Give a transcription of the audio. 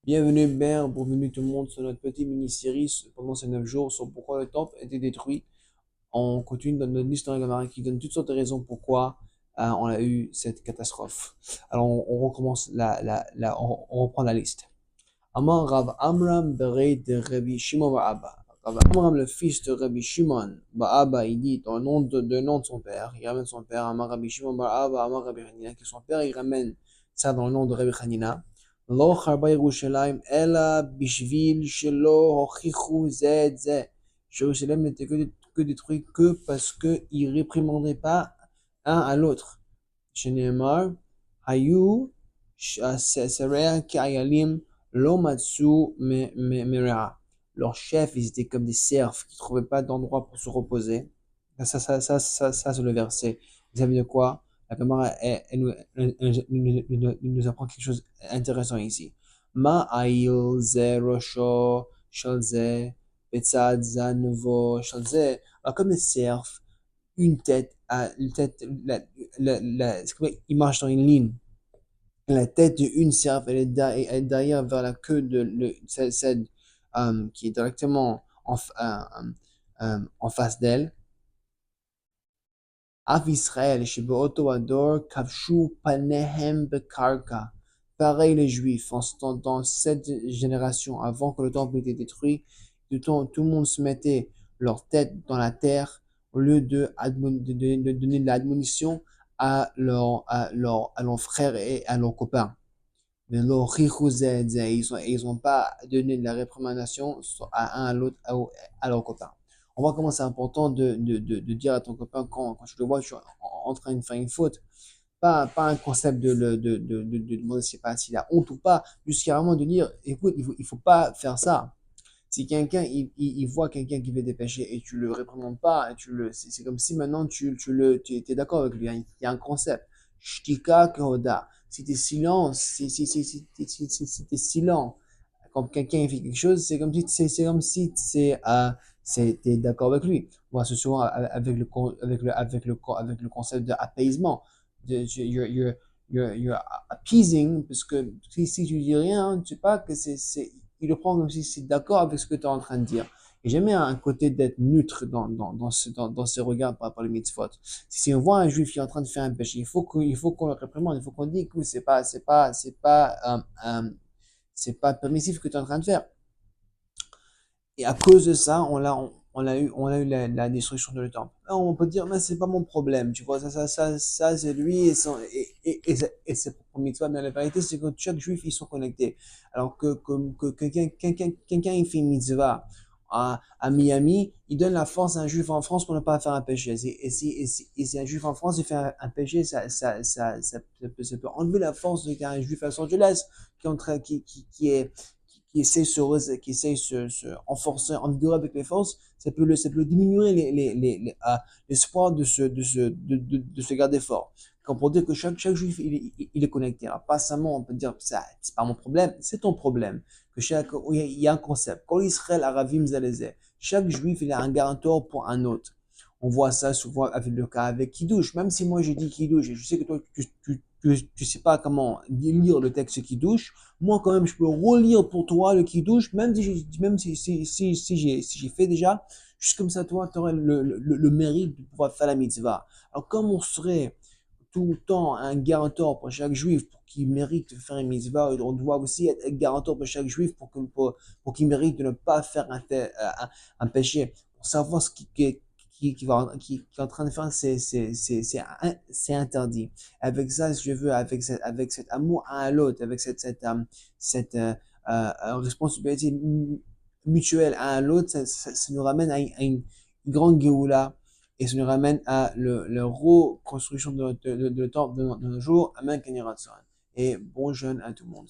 Bienvenue Mère, bienvenue tout le monde sur notre petite mini-série pendant ces 9 jours sur pourquoi le temple a été détruit. On continue dans notre histoire de qui donne toutes sortes de raisons pourquoi on a eu cette catastrophe. Alors on recommence on reprend la liste. Amar Rav Amram Berei de Rabbi Shimon Bar Abba. Rav Amram, le fils de Rabbi Shimon Bar Abba, il dit dans le nom de son père, il ramène son père, Amar Rabbi Shimon Bar Abba, Amar Rabbi Hanina, que son père il ramène ça dans le nom de Rabbi Hanina. לא חרבה ירושלים אלא בשביל שלא הוכיחו זה את זה. Jérusalem n'était que détruit que parce qu'ils ne réprimandaient pas un à l'autre. שנאמר, היו שריה כאיילים לא מצאו מרעה. Leurs chefs, ils étaient comme des cerfs qui ne trouvaient pas d'endroit pour se reposer. Ça c'est le verset. Vous savez de quoi? La Gemara, nous apprend quelque chose d'intéressant ici. Ma'ayil ze rosho shel ze, betzad zanvo shel ze. Alors, comme les cerfs, une tête, c'est comme il marche dans une ligne. La tête d'une cerf, elle est derrière vers la queue de celle qui est directement en face d'elle. Av Israël, Shebeoto Ador, Kavshu Panehem Bekarka. Pareil les Juifs, dans cette génération, avant que le temple ait été détruit, tout le monde se mettait leur tête dans la terre au lieu de donner de l'admonition à leurs frères et à leurs copains. Mais ils n'ont pas donné de la réprimandation à un à l'autre, à leurs copains. On voit comment c'est important de dire à ton copain quand tu le vois en train de faire une faute. Pas un concept de demander s'il a honte ou pas, juste carrément de dire, écoute, il faut pas faire ça. Si quelqu'un, il voit quelqu'un qui fait des péchés et tu le réprimandes pas, c'est comme si maintenant tu es d'accord avec lui. Il y a un concept. Shtika kehoda. Si tu es silent, si t'es silent, quand quelqu'un fait quelque chose, c'est comme si t'es d'accord avec lui. Moi, c'est souvent avec le concept d'apaisement. You're appeasing, parce que si tu dis rien, tu sais pas que il le prend comme si c'est d'accord avec ce que tu es en train de dire. Et j'aime bien un côté d'être neutre dans ses regards par rapport aux mitzvot. Si on voit un juif qui est en train de faire un péché, il faut qu'on le réprimande, il faut qu'on dise que c'est pas permissif que tu es en train de faire. Et à cause de ça, on a eu la destruction de le temple. Alors, on peut dire, mais c'est pas mon problème, tu vois, ça c'est lui et ses propres mitzvahs. Mais la vérité, c'est que chaque juif, ils sont connectés. Alors que quelqu'un, il fait une mitzvah à Miami, il donne la force à un juif en France pour ne pas faire un péché. Et si un juif en France, il fait un péché, ça peut enlever la force d'un juif à Los Angeles qui essaie qui essaie se renforcer, en vigueur avec les forces, ça peut diminuer l'espoir de se garder fort. Comme pour dire que chaque juif, il est connecté. Alors, pas seulement, on peut dire, ça, c'est pas mon problème, c'est ton problème. Il y a un concept. Quand Israël, Aravim, Zalezeh, chaque juif, il a un garanteur pour un autre. On voit ça souvent avec le cas avec Kiddush. Même si moi j'ai dit Kiddush et je sais que toi tu sais pas comment lire le texte Kiddush, moi quand même je peux relire pour toi le Kiddush, même si j'ai fait déjà, juste comme ça toi tu aurais le mérite de pouvoir faire la mitzvah. Alors comme on serait tout le temps un garanteur pour chaque juif pour qu'il mérite de faire une mitzvah, on doit aussi être garanteur pour chaque juif pour qu'il mérite de ne pas faire un péché, pour savoir ce qui est en train de faire, c'est interdit. Avec ça, si je veux, avec cet amour à l'autre, avec cette responsabilité mutuelle à l'autre, ça nous ramène à une grande Géoula et ça nous ramène à le reconstruction de temps de nos jours. Amen, Kenny Ratson. Et bon jeûne à tout le monde.